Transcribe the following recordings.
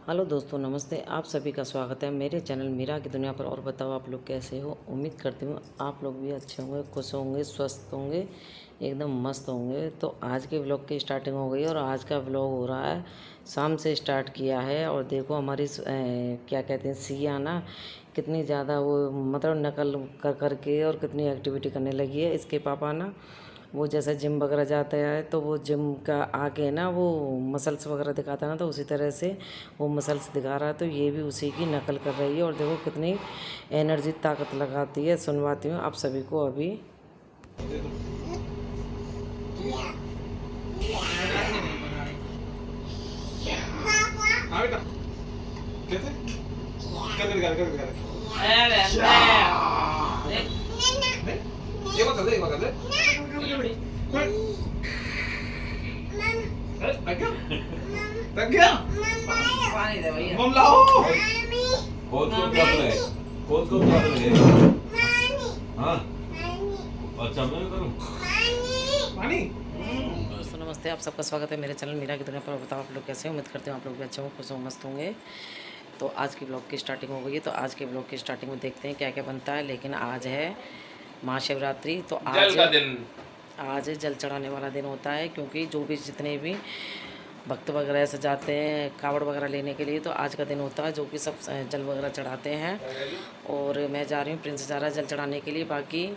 Hello दोस्तों, नमस्ते। आप सभी का स्वागत है मेरे चैनल मीरा की दुनिया पर। और बताओ आप लोग कैसे हो। उम्मीद करती हूँ आप लोग भी अच्छे होंगे, खुश होंगे, स्वस्थ होंगे, एकदम मस्त होंगे। तो आज के व्लॉग की स्टार्टिंग हो गई और आज का व्लॉग हो रहा है, शाम से स्टार्ट किया है। और देखो हमारी क्या कहते हैं, सिया ना कितनी ज़्यादा वो मतलब नकल कर करके और कितनी एक्टिविटी करने लगी है। इसके पापा ना वो जैसे जिम वगैरह जाता है तो वो जिम का आके ना वो मसल्स वगैरह दिखाता है ना, तो उसी तरह से वो मसल्स दिखा रहा है। तो ये भी उसी की नकल कर रही है। और देखो कितनी एनर्जी ताकत लगाती है। सुनवाती हूँ आप सभी को अभी। हाँ बेटा कैसे कैसे दिखा कैसे दिखा ये बात ये बात तक गया पानी दे भैया मम लाओ कौन कौन प्रॉब्लम है कौन कौन प्रॉब्लम है हाँ अच्छा मैं करूँ पानी दोस्तों नमस्ते, आप सबका स्वागत है मेरे चैनल मीरा की दुनिया पर। बताओ आप लोग कैसे हो। उम्मीद करते हो आप लोग भी अच्छे हो, खुश हो, मस्त होंगे। तो आज की ब्लॉग की स्टार्टिंग हो गई है। तो आज के ब्लॉग की स्टार्टिंग में देखते हैं क्या क्या बनता है। लेकिन आज है महाशिवरात्रि, तो जल का दिन आज जल चढ़ाने वाला दिन होता है। क्योंकि जो भी जितने भी भक्त वगैरह से जाते हैं कावड़ वगैरह लेने के लिए, तो आज का दिन होता है जो कि सब जल वगैरह चढ़ाते हैं। और मैं जा रही हूँ, प्रिंस जा रहा है जल चढ़ाने के लिए। बाकी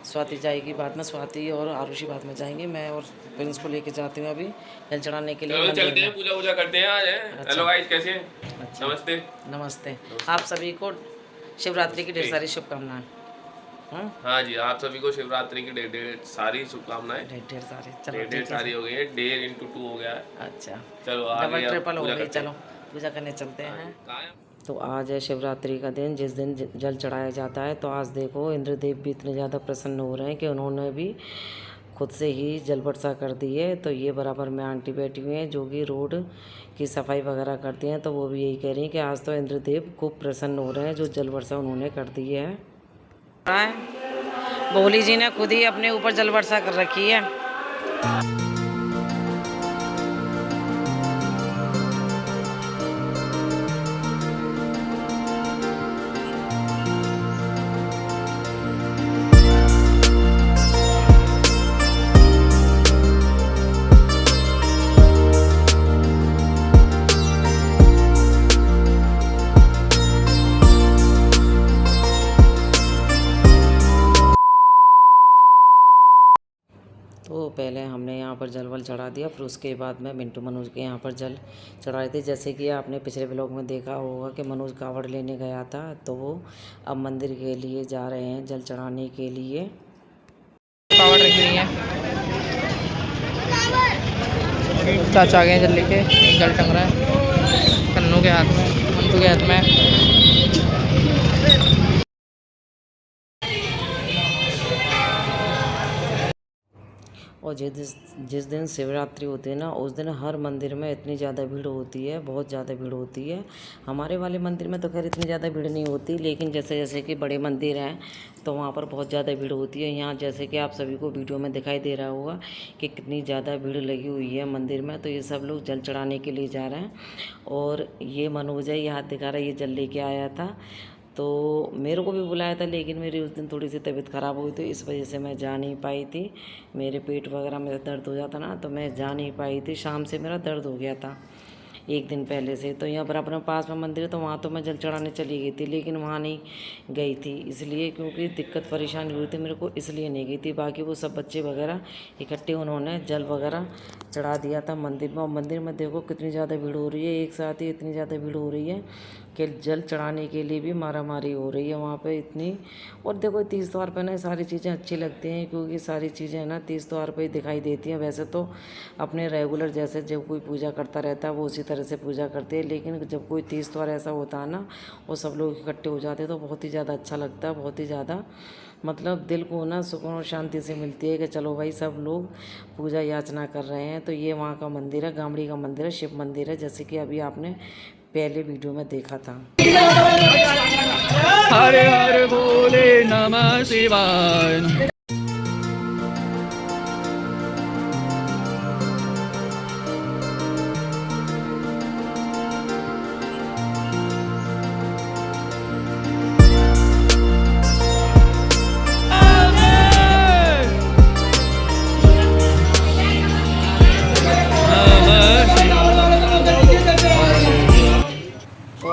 स्वाति जाएगी बाद में, स्वाति और आरुषि बाद में जाएंगे। मैं और प्रिंस को लेके जाती हूँ अभी जल चढ़ाने के लिए। चलो मंदिर चलते हैं, में पूजा वूजा करते हैं आज। अच्छा। हेलो गाइस कैसे हैं? अच्छा, नमस्ते नमस्ते। आप सभी को शिवरात्रि की ढेर सारी शुभकामनाएं। हाँ जी, आप सभी को शिवरात्रि की ढेर ढेर सारी शुभकामनाएं। ढेर ढेर सारी, चलो ढेर ढेर ठीक है। सारी हो गई है, ढेर इंटू 2 हो गया है। अच्छा, चलो आगे डबल अब ट्रिपल हो पूजा गई। करते चलो हैं। पूजा करने चलते हैं। कहाँ है? तो आज है शिवरात्रि का दिन, जिस दिन जल चढ़ाया जाता है। तो आज देखो इंद्रदेव भी इतने ज़्यादा प्रसन्न हो रहे हैं कि उन्होंने भी खुद से ही जल वर्षा कर दी है। तो ये बराबर में आंटी बैठी हुई हैं जो कि रोड की सफाई वगैरह करती हैं। तो वो भी यही कह रही हैं कि आज तो इंद्रदेव खूब प्रसन्न हो रहे हैं जो जल वर्षा उन्होंने कर दी है। भोली जी ने खुद ही अपने ऊपर जल वर्षा कर रखी है। तो पहले हमने यहाँ पर जल वल चढ़ा दिया, फिर उसके बाद में मिंटू मनोज के यहाँ पर जल चढ़ाए थे। जैसे कि आपने पिछले ब्लॉग में देखा होगा कि मनोज कावड़ लेने गया था, तो वो अब मंदिर के लिए जा रहे हैं जल चढ़ाने के लिए। कावड़ रखी हुई है, चाचा आ गए जल लेके। एक जल टंग रहा है कन्नू के हाथ में, मंटू के हाथ में। और जिस दिन शिवरात्रि होती है ना, उस दिन हर मंदिर में इतनी ज़्यादा भीड़ होती है, बहुत ज़्यादा भीड़ होती है। हमारे वाले मंदिर में तो खैर इतनी ज़्यादा भीड़ नहीं होती, लेकिन जैसे जैसे कि बड़े मंदिर हैं तो वहाँ पर बहुत ज़्यादा भीड़ होती है। यहाँ जैसे कि आप सभी को वीडियो में दिखाई दे रहा होगा कि कितनी ज़्यादा भीड़ लगी हुई है मंदिर में। तो ये सब लोग जल चढ़ाने के लिए जा रहे हैं। और ये मनोज है, ये हाथ दिखा रहा है, ये जल लेके आया था। तो मेरे को भी बुलाया था, लेकिन मेरी उस दिन थोड़ी सी तबीयत ख़राब हुई, तो इस वजह से मैं जा नहीं पाई थी। मेरे पेट वगैरह में दर्द हो जाता ना, तो मैं जा नहीं पाई थी। शाम से मेरा दर्द हो गया था एक दिन पहले से। तो यहाँ पर अपने पास में मंदिर है, तो वहाँ तो मैं जल चढ़ाने चली गई थी, लेकिन वहाँ नहीं गई थी इसलिए क्योंकि दिक्कत परेशानी हुई थी मेरे को, इसलिए नहीं गई थी। बाकी वो सब बच्चे वगैरह इकट्ठे उन्होंने जल वगैरह चढ़ा दिया था मंदिर में। और मंदिर में देखो कितनी ज़्यादा भीड़ हो रही है, एक साथ ही इतनी ज़्यादा भीड़ हो रही है कि जल चढ़ाने के लिए भी मारामारी हो रही है वहाँ पे इतनी। और देखो तीज त्योहार पर ना सारी चीज़ें अच्छी लगती हैं, क्योंकि सारी चीज़ें ना तीज त्योहार पर ही दिखाई देती हैं। वैसे तो अपने रेगुलर जैसे जब कोई पूजा करता रहता है वो उसी तरह से पूजा करते हैं, लेकिन जब कोई तीज त्योहार ऐसा होता है ना, वो सब लोग इकट्ठे हो जाते हैं, तो बहुत ही ज़्यादा अच्छा लगता है। बहुत ही ज़्यादा मतलब दिल को ना सुकून और शांति से मिलती है कि चलो भाई सब लोग पूजा याचना कर रहे हैं। तो ये वहाँ का मंदिर है, गामड़ी का मंदिर है, शिव मंदिर है, जैसे कि अभी आपने पहले वीडियो में देखा था। हरे हरे बोले नमः शिवाय।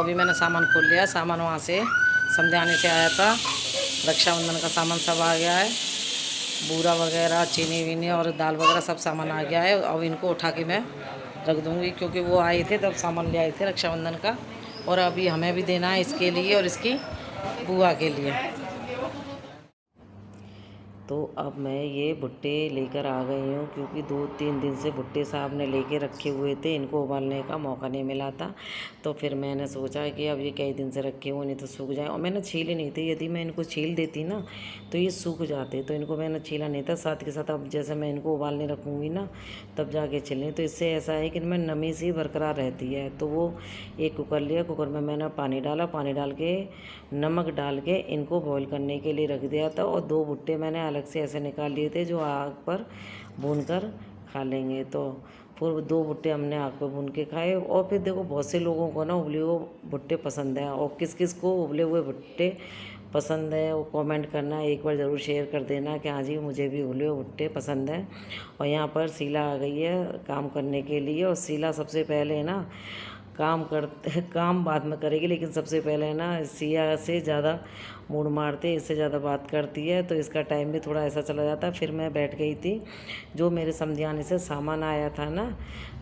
अभी मैंने सामान खोल लिया। सामान वहाँ से समझाने से आया था, रक्षाबंधन का सामान सब आ गया है, बूरा वगैरह, चीनी वीनी और दाल वगैरह सब सामान आ गया है। अब इनको उठा के मैं रख दूँगी, क्योंकि वो आए थे तब सामान ले आए थे रक्षाबंधन का, और अभी हमें भी देना है इसके लिए और इसकी बुआ के लिए। तो अब मैं ये भुट्टे लेकर आ गई हूँ, क्योंकि 2-3 दिन से भुट्टे साहब ने लेके रखे हुए थे, इनको उबालने का मौका नहीं मिला था। तो फिर मैंने सोचा कि अब ये कई दिन से रखे हुए नहीं तो सूख जाए, और मैंने छीले नहीं थे। यदि मैं इनको छील देती ना तो ये सूख जाते, तो इनको मैंने छीला नहीं था। साथ के साथ अब जैसे मैं इनको उबालने रखूँगी ना तब जाके छिलने, तो इससे ऐसा है कि इनमें नमी सी बरकरार रहती है। तो वो एक कुकर लिया, कुकर में मैंने पानी डाला, पानी डाल के नमक डाल के इनको बॉईल करने के लिए रख दिया था। और 2 भुट्टे मैंने अलग से ऐसे निकाल लिए थे जो आग पर भूनकर खा लेंगे। तो फिर 2 भुट्टे हमने आग पर भून के खाए। और फिर देखो बहुत से लोगों को ना उबले हुए भुट्टे पसंद है, और किस किस को उबले हुए भुट्टे पसंद है वो कमेंट करना, एक बार ज़रूर शेयर कर देना कि हाँ जी मुझे भी उबले हुए भुट्टे पसंद है। और यहाँ पर शीला आ गई है काम करने के लिए, और शीला सबसे पहले ना काम बाद में करेगी, लेकिन सबसे पहले ना सिया से ज़्यादा मूड मारते, इससे ज़्यादा बात करती है, तो इसका टाइम भी थोड़ा ऐसा चला जाता है। फिर मैं बैठ गई थी, जो मेरे समझाने से सामान आया था ना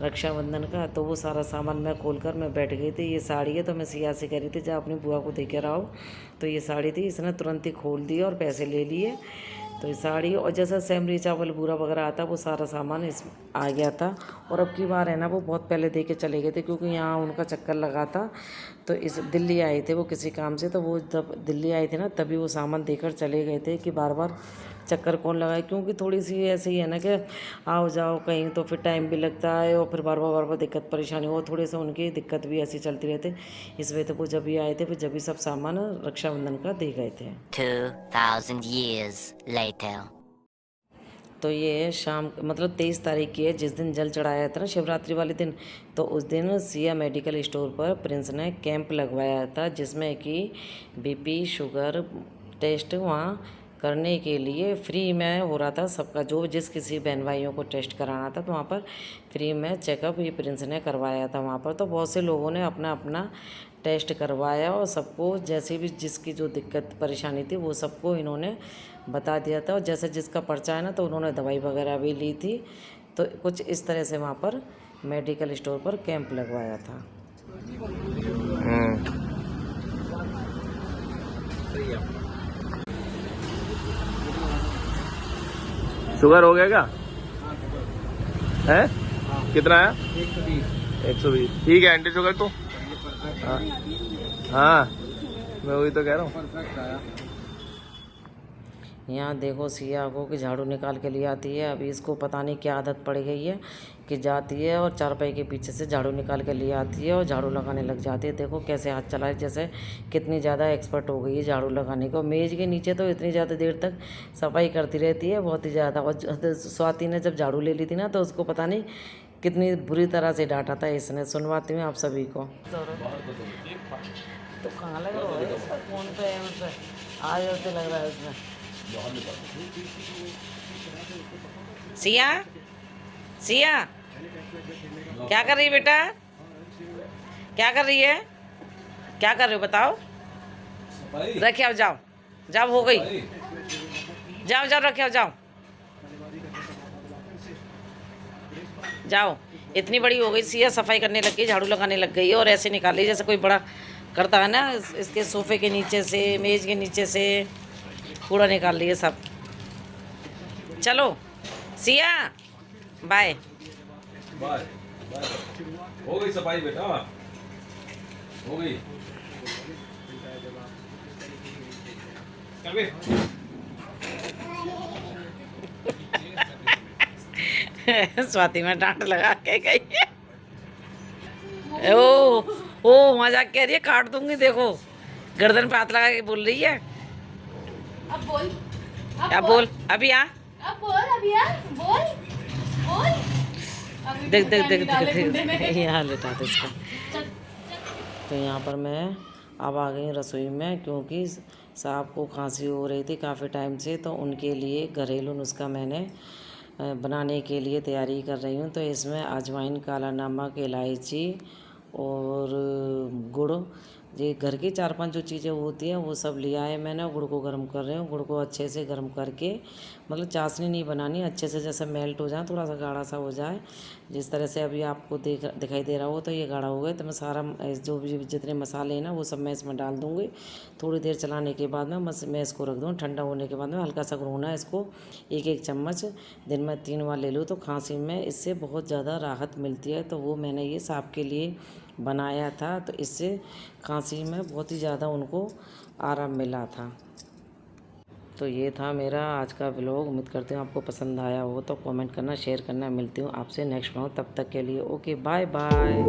रक्षाबंधन का, तो वो सारा सामान मैं खोलकर मैं बैठ गई थी। ये साड़ी है, तो मैं सिया से कह रही थी जा अपनी बुआ को दे कर आओ, तो ये साड़ी थी, इसने तुरंत ही खोल दी और पैसे ले लिए। तो ये साड़ी और जैसा सैमरी चावल बूरा वगैरह आता वो सारा सामान इस आ गया था। और अब की बार है ना वो बहुत पहले दे के चले गए थे, क्योंकि यहाँ उनका चक्कर लगा था। तो इस दिल्ली आए थे वो किसी काम से, तो वो जब दिल्ली आए थे ना तभी वो सामान देकर चले गए थे कि बार बार चक्कर कौन लगाए, क्योंकि थोड़ी सी ऐसे ही है ना कि आओ जाओ कहीं तो फिर टाइम भी लगता है, और फिर बार बार दिक्कत परेशानी हो, थोड़े से उनकी दिक्कत भी ऐसी चलती रहती। इस वजह से वो जब भी आए थे फिर जब भी सब सामान रक्षाबंधन का दे गए थे। 2000 years later. तो ये शाम मतलब 23 तारीख की है, जिस दिन जल चढ़ाया था ना शिवरात्रि वाले दिन, तो उस दिन सिया मेडिकल स्टोर पर प्रिंस ने कैंप लगवाया था, जिसमें कि बीपी शुगर टेस्ट वहाँ करने के लिए फ्री में हो रहा था सबका। जो जिस किसी बहन भाइयों को टेस्ट कराना था तो वहाँ पर फ्री में चेकअप ये प्रिंस ने करवाया था वहाँ पर। तो बहुत से लोगों ने अपना अपना टेस्ट करवाया, और सबको जैसे भी जिसकी जो दिक्कत परेशानी थी वो सबको इन्होंने बता दिया था। और जैसे जिसका पर्चा है ना तो उन्होंने दवाई वगैरह भी ली थी। तो कुछ इस तरह से वहाँ पर मेडिकल स्टोर पर कैंप लगवाया था। शुगर हो गया क्या है? कितना है? 120। ठीक है, एंटी शुगर तो हाँ मैं वही तो कह रहा हूँ। यहाँ देखो सिया को कि झाड़ू निकाल के ले आती है। अभी इसको पता नहीं क्या आदत पड़ गई है कि जाती है और चारपाई के पीछे से झाड़ू निकाल के ले आती है और झाड़ू लगाने लग जाती है। देखो कैसे हाथ चलाए, जैसे कितनी ज़्यादा एक्सपर्ट हो गई है झाड़ू लगाने को। मेज़ के नीचे तो इतनी ज़्यादा देर तक सफाई करती रहती है, बहुत ही ज़्यादा। और स्वाति ने जब झाड़ू ले ली थी ना तो उसको पता नहीं कितनी बुरी तरह से डांटा था इसने। सुनवाती हूँ आप सभी को। तो कहाँ लग रहा है इसका फोन पे आ जाते लग रहा है इसमें। सिया सिया क्या कर रही है बेटा? क्या कर रही है? क्या कर रहे हो बताओ? रखे आओ, जाओ जाओ, हो गई, जाओ जाओ रखे आओ, जाओ जाओ। इतनी बड़ी हो गई सिया, सफाई करने लग गई, झाड़ू लगाने लग गई और ऐसे निकाली जैसे कोई बड़ा करता है ना। इसके सोफे के नीचे से, मेज के नीचे से कूड़ा निकाल लिए सब। चलो सिया बाय बाय। हो गई सफाई बेटा, हो गई। स्वाति में डांट लगा के गई है। ओ मजाक कह रही है, काट दूंगी। देखो गर्दन पे हाथ लगा के बोल रही है। अब बोल, अब बोल, अभी आ, अब बोल, अभी आ, बोल बोल। अभी देख देख पानी देख डाले देख कुंडे में। देख यहाँ लेटा था इसको। चल, तो यहाँ पर मैं अब आ गई रसोई में, क्योंकि साहब को खांसी हो रही थी काफ़ी टाइम से, तो उनके लिए घरेलू नुस्खा मैंने बनाने के लिए तैयारी कर रही हूँ। तो इसमें अजवाइन, काला नमक, इलायची और गुड़, ये घर की 4-5 जो चीज़ें होती हैं वो सब लिया है मैंने। गुड़ को गर्म कर रही हूँ। गुड़ को अच्छे से गर्म करके, मतलब चाशनी नहीं बनानी, अच्छे से जैसे मेल्ट हो जाए, थोड़ा सा गाढ़ा सा हो जाए। जिस तरह से अभी आपको दिखाई दे रहा हो, तो ये गाढ़ा हो गया। तो मैं सारा जो भी जितने मसाले हैं ना वो सब मैं इसमें डाल दूँगी। थोड़ी देर चलाने के बाद में बस मैं इसको रख दूँ। ठंडा होने के बाद में हल्का सा गुनगुना है, इसको 1-1 चम्मच दिन में 3 बार ले लूँ तो खांसी में इससे बहुत ज़्यादा राहत मिलती है। तो वो मैंने ये सांप के लिए बनाया था, तो इससे खांसी में बहुत ही ज़्यादा उनको आराम मिला था। तो ये था मेरा आज का व्लॉग। उम्मीद करती हूँ आपको पसंद आया हो, तो कमेंट करना, शेयर करना। मिलती हूँ आपसे नेक्स्ट व्लॉग, तब तक के लिए ओके, बाय बाय।